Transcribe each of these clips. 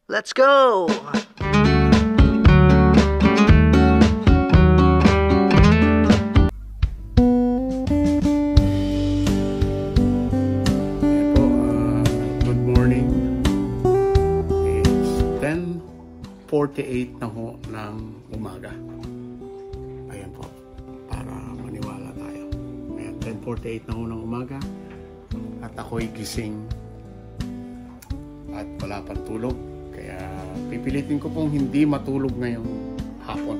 Let's go! Good morning. It's 10:48 na ho ng umaga. Ayan po, para maniwala tayo. Ayan, 10:48 na ho ng umaga. At ako'y gising at wala pang tulog. Kaya pipilitin ko pong hindi matulog ngayong hapon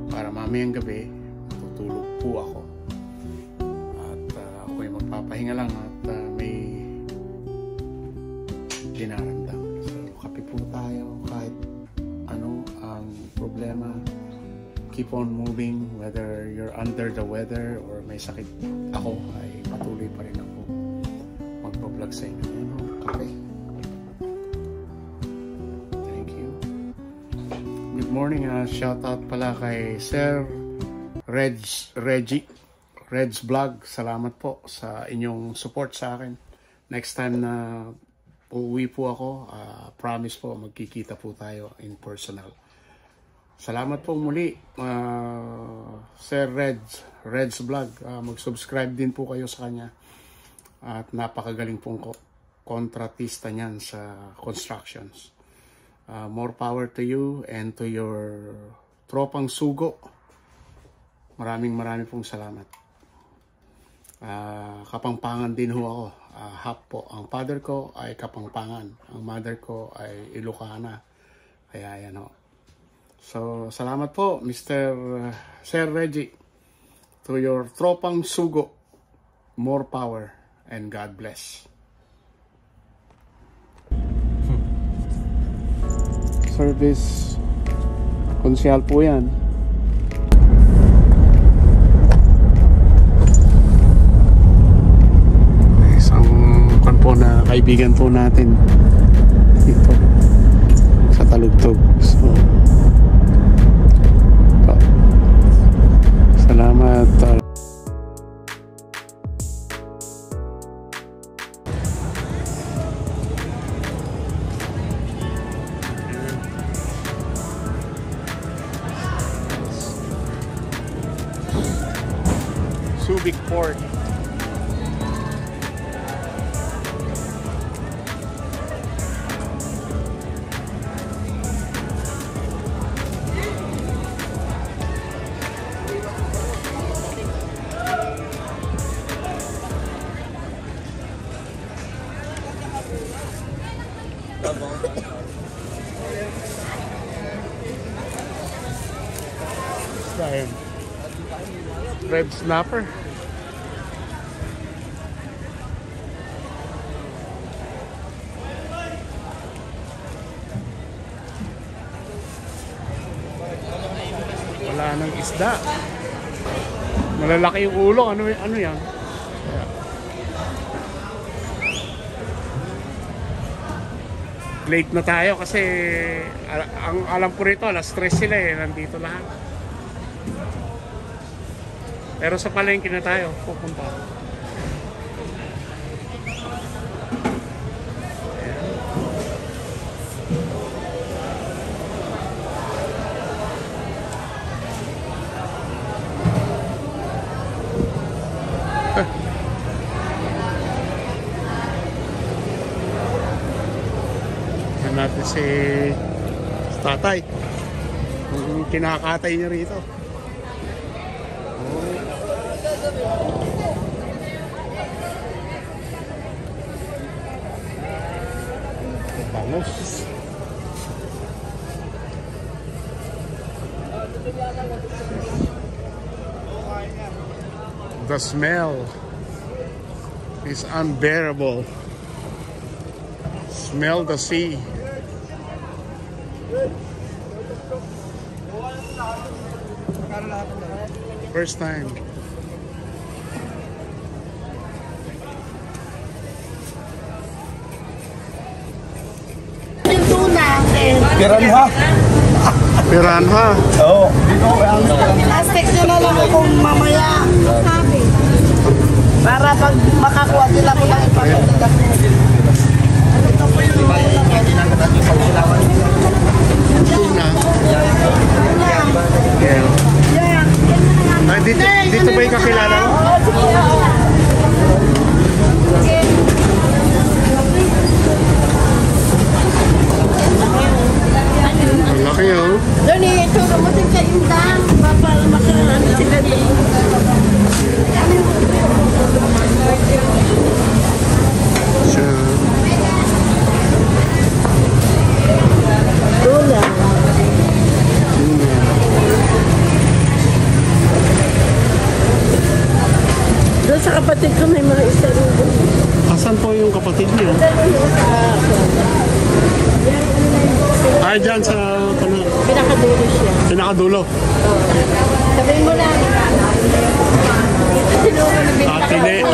para mamayang gabi tutulog po ako. At ako'y magpapahinga lang at may dinaramdam. So kape po tayo kahit ano ang problema. Keep on moving, whether you're under the weather or may sakit. Ako ay patuloy pa rin ako magpa-vlog sa inyo. Ano, kape. Good morning, shout out pala kay Sir Reggie Vlog. Salamat po sa inyong support sa akin. Next time na uuwi po ako, promise po magkikita po tayo in personal. Salamat po muli, Sir Reg Vlog. Mag-subscribe din po kayo sa kanya. At napakagaling pong kontratista niyan sa constructions. More power to you and to your tropang sugo. Maraming pong salamat. Kapampangan din ho ako. Half po. Ang father ko ay Kapampangan. Ang mother ko ay Ilocana. Kaya yan ho. So, salamat po, Mr. Sir Reggie. To your tropang sugo. More power and God bless. Service konsyal po yan. Isang po na kaibigan po natin dito sa Talugtog. So, salamat. Subic Port. Red snapper. Wala nang isda. Malalaki yung ulo. Ano yan? Late na tayo kasi ang alam ko rito alas 3 sila nandito lahat. Pero sa palengke na tayo pupunta. Yan natin si tatay. Yung kinakatay niya rito. Bangos. The smell is unbearable. Smell the sea. First time. Piranha. Piranha. Oo. Plastic nyo na lang kung mamaya. Para pag makakuha sila ko lang ipagod. Ano ito po yung dyan sa Pinakadulo siya. pinakadulo. Sabihin mo lang.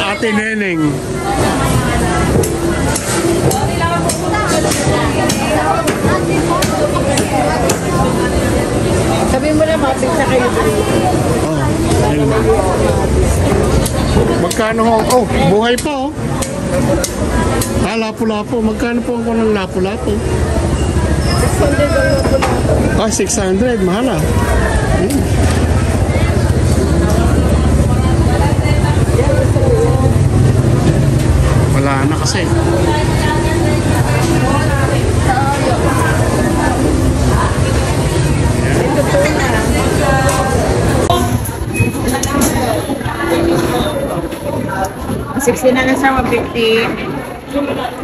Ate Neneng. Sabihin mo lang, mapit na kayo. Oh, ayun. Magkano ho? Oh, buhay pa oh. Lapu-lapu. Magkano po ako ng lapu-lapu? 600. Mahal ah. Wala na kasi. $60 na lang sa 150.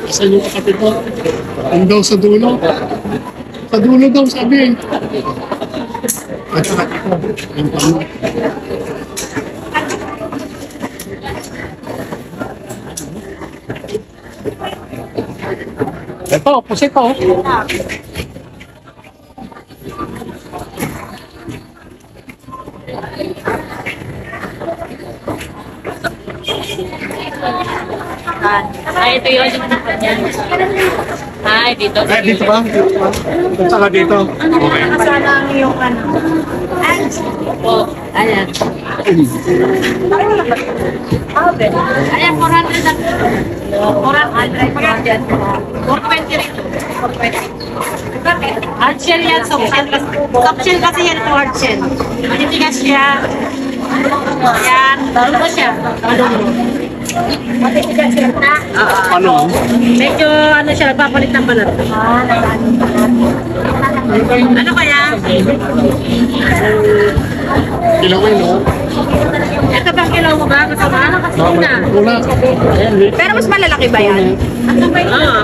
Saan yung kapatid ko? Ang daw sa dulo. Sa dulo daw sabi. At saka dito. Yung tanong. Ito, pusit ko. Ay, ito yun. Ay, dito. Eh, dito ba? At saka dito. Okay. Masala ang iyong ano. Po. Ayan. Ayan, 400 na. 400. 420 rin. 420. Hard shell yan, soft shell. Soft shell kasi yan, hard shell. Manitigas siya. Ayan. Ano ba siya? Matitigas siya na. Ano? Medyo ano siya, nagpapalit ng balat. Ano kaya? Kilawin, no? Ito bang kilaw mo ba? Kasama ano kasi na? Wala. Pero mas malalaki ba yan?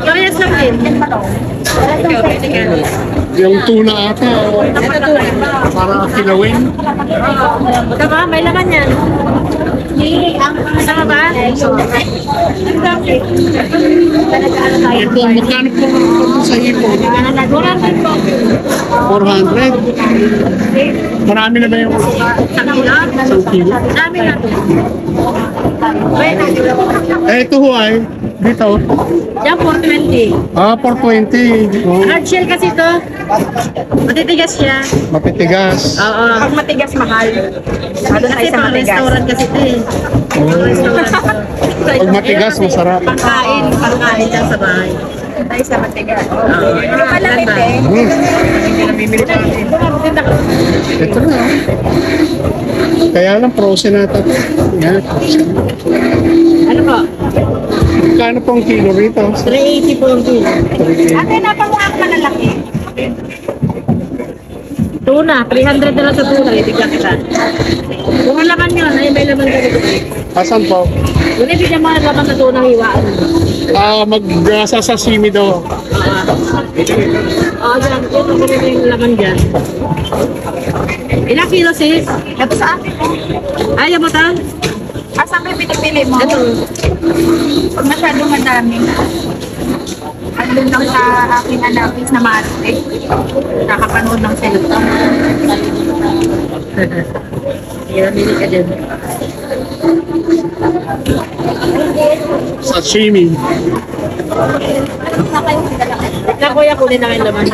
Parehas lang din. Ikaw, pwede ka. Yung tuna ata. Ito tulad. Para kilawin. Ito ba? May laman yan. Kasama ba? Ito, magkano po sa hipon? 400 po. 400. Marami na ba yung Sa kilo? isang kilo? Dami na. Eh, ito ho ay. Dito. Yan, 420. 420. Oh, Hard shell kasi ito. Matitigas siya. mapitigas. Oo. Pag matigas, mahal. Kasi pang restaurant kasi ito eh. Pag matigas, masarap. Pangkain lang sa bahay. Tayo sa matigas. Pero malamit eh. Ito na. Kaya lang, frozen nata. Yan. Ano po? Magkano pong kilo rito? 380 po yung kilo. Ate, napangak malalaki. Tuna, 300 na lang sa tuna. Ibigyan kita. Kung ang laman yun, ay may laman ganito. Asan po? Kung ibigyan mo ang laman sa tuna, hiwaan mo. Sasashimi daw. Oo, dyan. Ito ko rin yung laman dyan. Ilang kilo sis? Ito sa akin po. Ayaw mo ta? Saan may pinipili mo? Ito. Pag masyadong madami. Andun lang sa aking anapis na maarte. Nakapanood ng cellphone. Kaya mili ka dyan. Sashimi. Ikaw kuya, kunin na yung laman.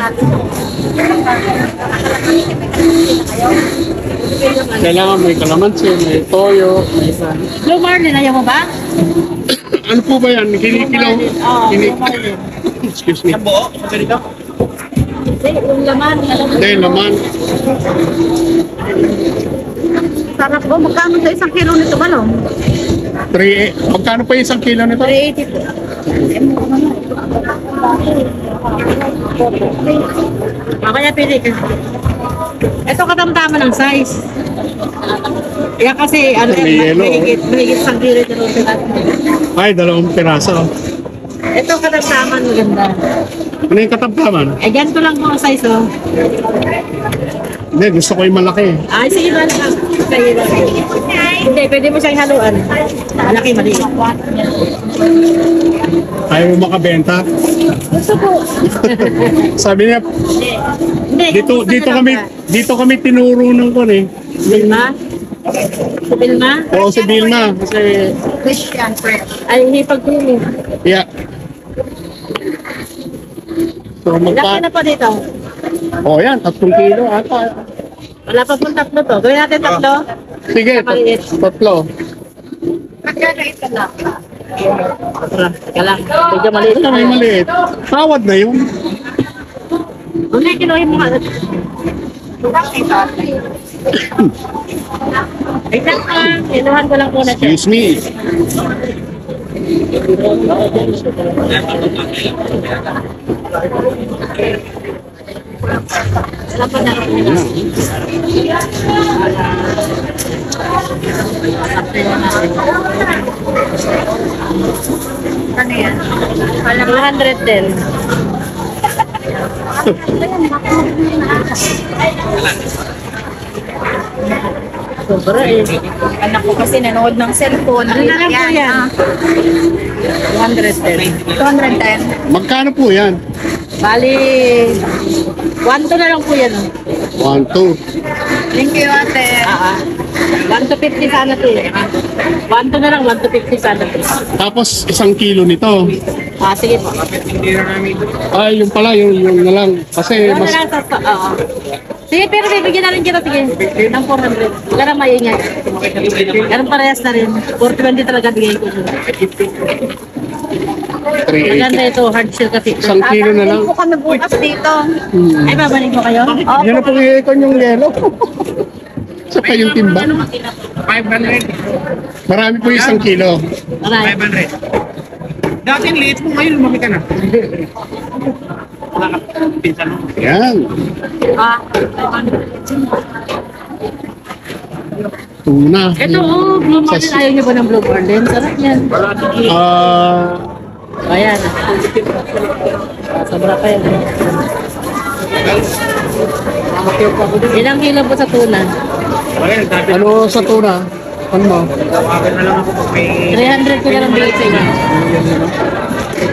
Kailangan may kalamansi, may toyo, may isa. Blue Marlin, ayaw mo ba? Ano po ba yan? Kinikilaw? Oo, Blue Marlin. Excuse me. Hindi, yung laman. Hindi, naman. Sarap po. Magkano sa isang kilo nito ba, no? Magkano pa yung isang kilo nito? 380 po. Kaya pili ka. Ito katamtaman ng size. Yan kasi, ano May yan, yellow, mahigit sa gilid na rin sila. Ay, 2 piraso. Ito kadagsaman maganda. Ano yung katamtaman? Eh, ganito lang po ang size, oh. Hindi, gusto ko yung malaki. Ay, sige ba lang. Hindi, pwede mo siyang haluan. Malaki, maliit. Ayaw mo makabenta. Gusto po. Sabi niya, Hindi, dito kami tinuro ng kon eh. Bilma? Si Bilma? Oo, si Vilma. Kasi, Christian friend. Ay, hindi pagpili. yeah. So, Laki na po dito. Oh, yan, 3 kilo ata. Wala pa pong tatlo to. Gawin natin tatlo. Sige, Maliit. 3. Magkano ito na? Teka lang. Medyo maliit Ito na may maliit. Tawad na yun. Hindi, kinuhin mo nga. Wait lang ka. Kinuhan ko lang muna siya. Excuse me. Wala pa na. Ano yan? 200 din. Sobra eh. Anak ko kasi nanood ng cellphone. Ano na lang po yan? 200 din. 210. Magkano po yan? Bali, 1 to na lang po yan. 1, 2. Thank you, ate. 1 to 50 sana to eh. 1 to na lang, 1 to 50 sana to. Tapos 1 kilo nito. Sige po. Ay, yung pala, yung na lang. Kasi Ano mas... na lang sa... Sige, pero bibigyan na rin kita, sige. Ng 400. Wala na maingay. Ganun parehas na rin. 420 talaga bigay ko. 380. Maganda ito, hard shell kasi. 1 kilo na lang. Po kami bukas dito. Ay, babalik mo kayo? Yan na pong ikon yung yellow. Sa pa yung timba. 500. Marami po yung 1 kilo. Aray. 500. Dati liit mo, ngayon lumaki ka na. Wala ka pinsan mo. Yan. Tuna. Ito, Blue Marlin. Ayaw niyo ba ng Blue Marlin? Sarap yan. Ayan. Sobra pa yan. Ilang kilo po sa tuna? Ano sa tuna? Ano mo? Tawagan na lang ako kung may 300 ko na lang bigay sa inyo.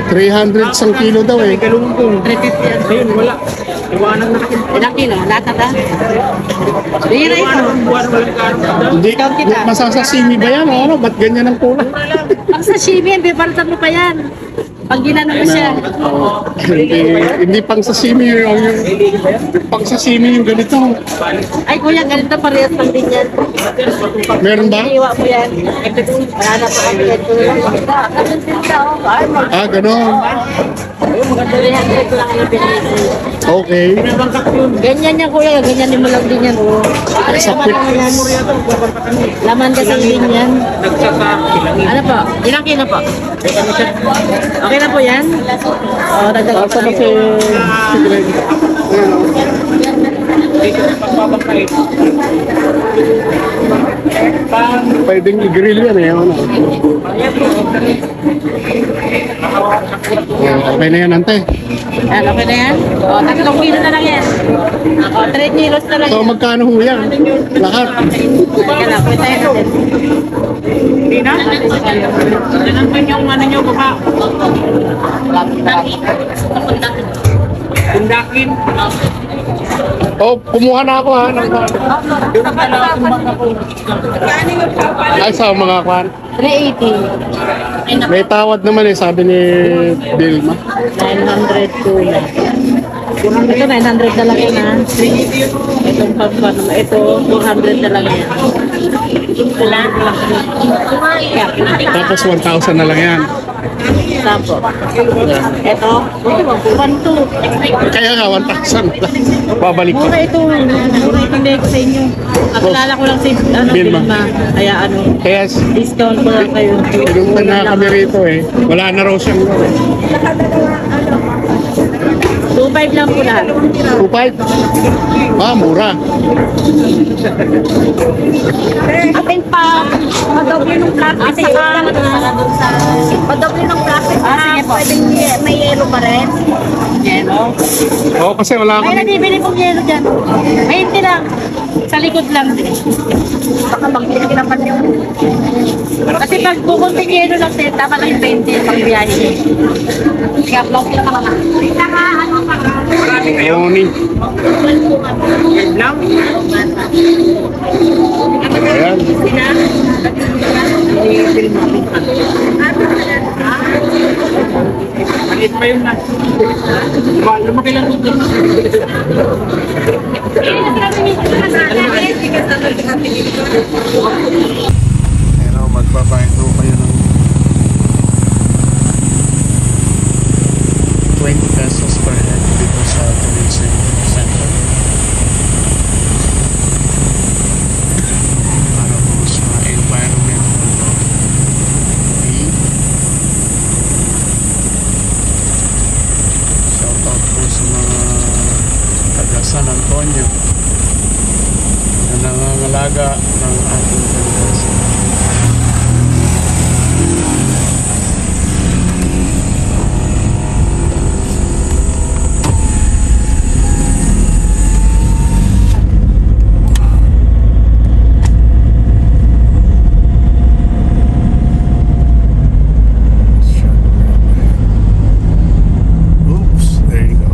300 1 kilo daw eh. kalungkong. 350 yan. Ayun, wala. Iwanan na kasi. Ilang kilo? Lahat na? Bihira ito. Buwan walang karo. Hindi, masasasimi ba yan? Ano? Ba't ganyan ang kulay? Pag sa shimi, bibartan mo pa yan. Pag ginano mo siya. Hindi pang sashimi yung pang sashimi yung ganito. Ay kuya, ganito parehas lang din yan. Meron ba? Iiwa mo yan. Wala na pa kami yan. Ganun din siya. Ay, Ah, gano'n. 300 lang yung binigay. Okay. Ganyan yan kuya, ganyan mo lang din yan. Oh. Sa Laman lang yan. Laman kasi din yan. Ano po? Ilang kilo po? Okay na po yan? Oo, dagdag Asa na si Greg? Pwedeng i-grill yan eh. Ano? Okay na yan, ante. Yan, okay na yan? O, 3 kilo na lang yan. O, 3 kilos na lang So, yan. magkano ho yan? Lahat. Yan lang, kwentahin natin. Hindi na? Ganun pa yung ano nyo, baba. Tindakin. Oh, kumuha na ako ha. Ay, sa mga kwan. 380. May tawad naman eh, sabi ni Vilma. 900 tuna. Ito 900 na lang yan ha. Itong pagpan naman. Ito 200 na lang yan. Tapos 1,000 na lang yan. Tapo. Ito. 1,200. Kaya nga, 1,000 lang. Babalik ko. Mura ito. Mura ito bigay ko sa inyo. Kakilala ko lang si Vilma. Vilma. Kaya Kaya, discount ko lang kayo. pinunta na kami rito eh. Wala na raw siyang 2.5 lang po lahat. 2.5? Ah, mura. Atin pa, madoble ng plastic saka madoble ng plastic saka pwedeng may yelo pa rin. Yelo? Oo, kasi wala May kami. nabibili pong yelo dyan. May hindi lang. Sa likod lang. Baka magbili naman yung... Kasi pag bukunting yelo lang din, tama lang yung 20 pag biyahe. Kaya vlog lang mga. Saka ano pa ka? Marami kayo. Morning. Wait lang. Ayan. Maliit pa yun na. Lumaki lang ito. Pero magbabayad po kayo ng 20 pesos per head dito sa Talisay Center. Para po sa environment fee. Shout out po sa mga taga San Antonio na nangangalaga ng ating Talisay. Oops, there you go.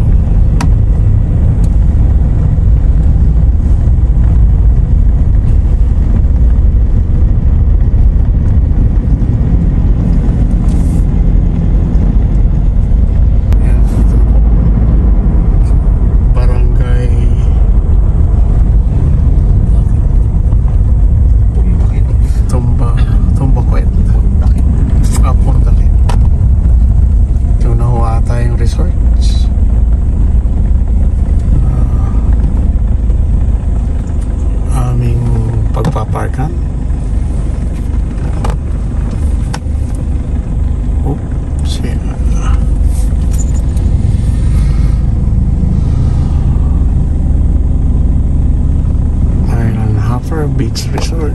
Ayan. Barangay Tumbakwet. Pordakit. Ito na ho ata yung resorts. Aming pagpaparkan. Oops, yeah. Island Hopper Beach Resort.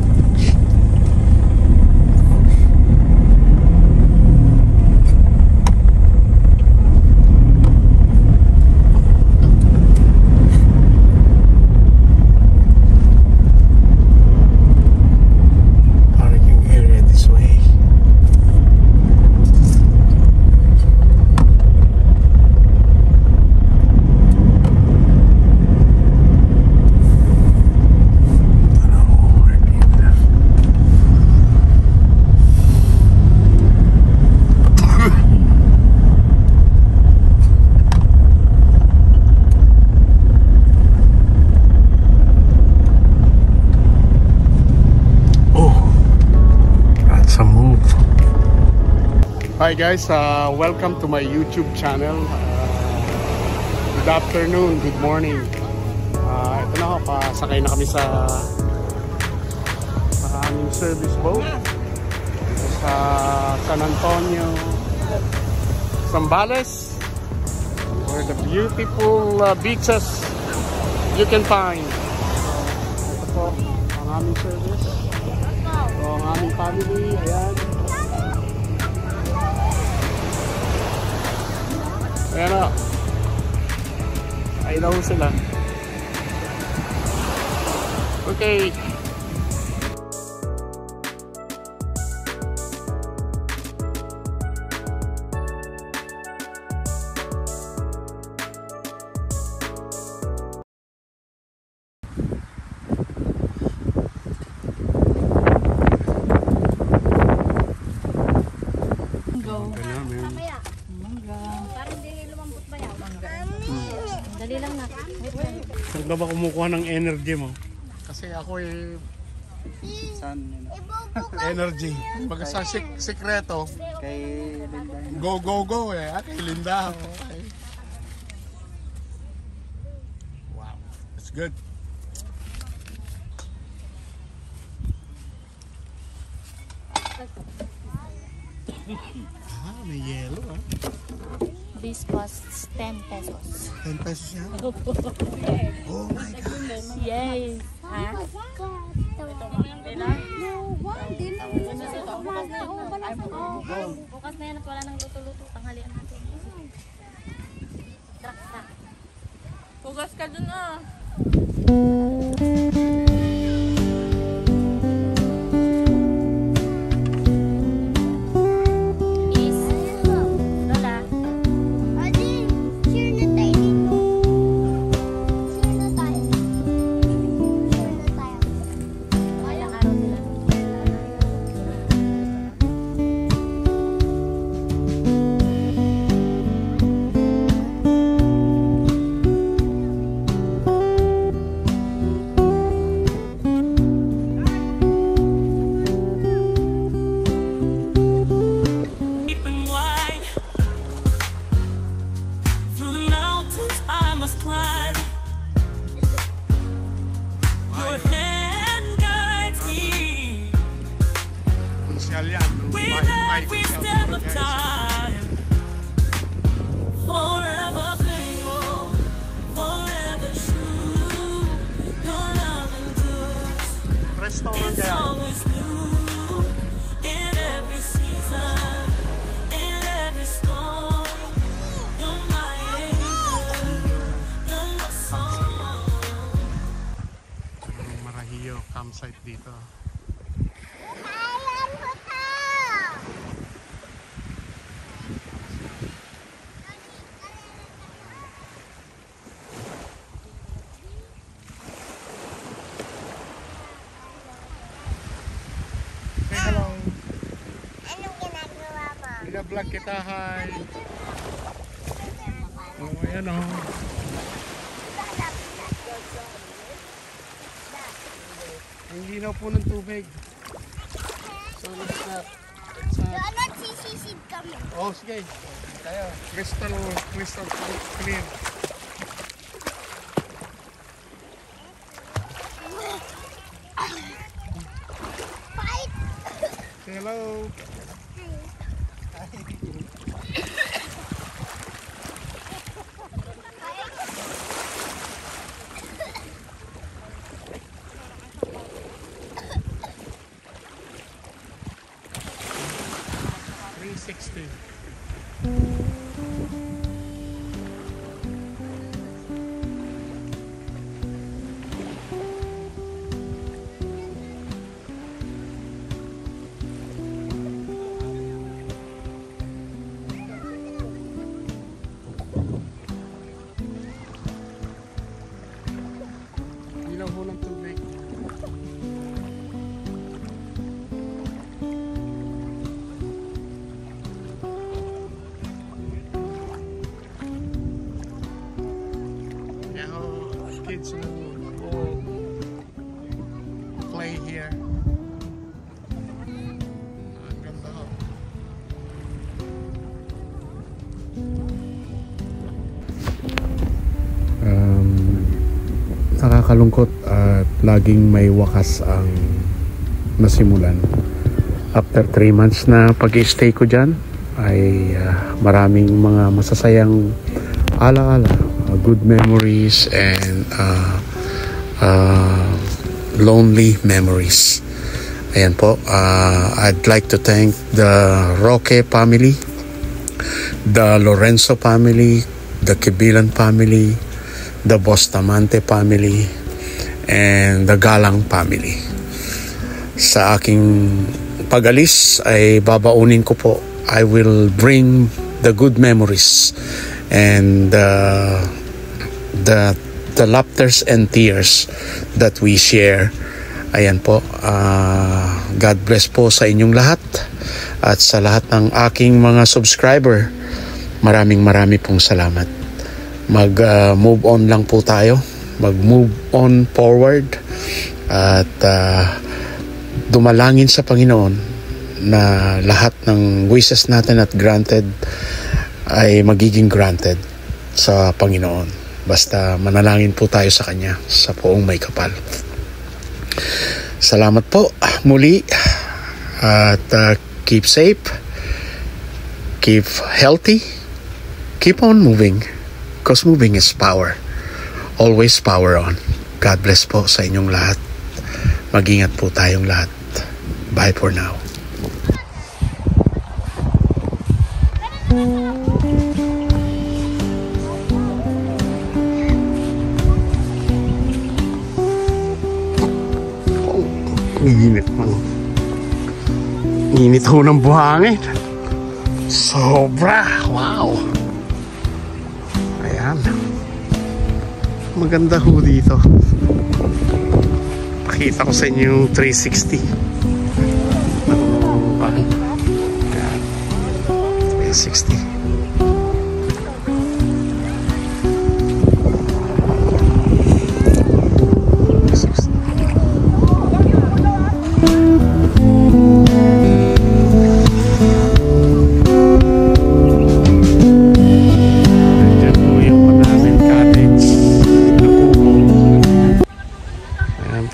Parking area this way. Oh, that's a move. Hi guys, welcome to my YouTube channel. Good afternoon, good morning. Ito na ako, pasakay na kami sa aming service boat sa San Antonio, Zambales, where the beautiful beaches you can find. Ito po ang aming service. So, ang aming family, ayan. Ayan o. Ayun na ho sila. Okay. Dali lang na. Saan ka ba kumukuha ng energy mo? Kasi ako energy. Pag sa sikreto, Kay Linda. go, go, go eh. Kay Linda. Okay. Wow, that's good. May yelo ah. This costs 10 pesos. 10 pesos yan? Oh my God. Yes. Ha? Bukas na yan at wala nang luto-luto. Tanghalian natin. Trak-trak. Hugas ka dun ah. Is Lola. Adi, share na tayo dito. Share na tayo. Share na tayo. Ilang araw sila. Deep and wide, through the mountains I must climb. Your hand guides me Konsyal yan. with every step of time. Forever faithful, forever true. Your love endures, Restaurant it's kaya. always new. In every season, in every storm, you're my angel, you're my song. Marahiyo campsite dito. Ayan ko to! Say hello. Anong ginagawa mo? Bina-vlog kita, hi. Oh, ayan o. Ang linaw po ng tubig. So, let's Doon nagsisisid kami. oh, sige. Tayo. Crystal clear. Fight! Say hello. Linaw po ng tubig. Yeah, kids will go play here. Ang ganda ho. Nakakalungkot at laging may wakas ang nasimulan. After 3 months na pag-stay ko dyan ay maraming mga masasayang alaala, good memories and lonely memories. Ayan po, I'd like to thank the Roque family, the Lorenzo family, the Kibilan family, the Bustamante family, and the Galang family. Sa aking pag-alis ay babaunin ko po. I will bring the good memories and the laughters and tears that we share. Ayan po. God bless po sa inyong lahat at sa lahat ng aking mga subscriber. Maraming pong salamat. Mag-move on lang po tayo. Mag-move on forward at dumalangin sa Panginoon na lahat ng wishes natin at granted ay magiging granted sa Panginoon. Basta manalangin po tayo sa Kanya sa Poong May Kapal. Salamat po muli at keep safe, keep healthy, keep on moving because moving is power. Always power on. God bless po sa inyong lahat. Mag-ingat po tayong lahat. Bye for now. Init man. Init ho ng buhangin. Sobra. Wow. Ayan. Maganda ho dito. Pakita ko sa inyo yung 360. Ayan. 360.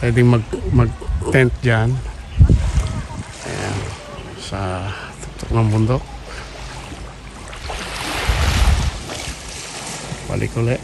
Pwedeng mag-tent dyan. Ayan. Sa tuktok ng bundok. Balik ulit.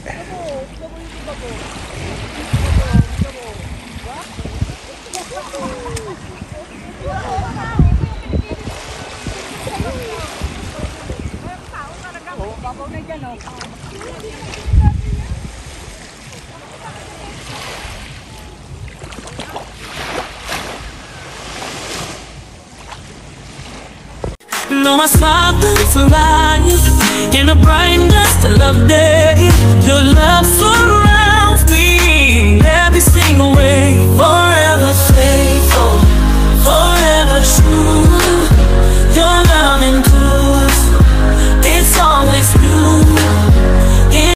My spotlight for eyes in the brightness of day. Your love surrounds me every single way.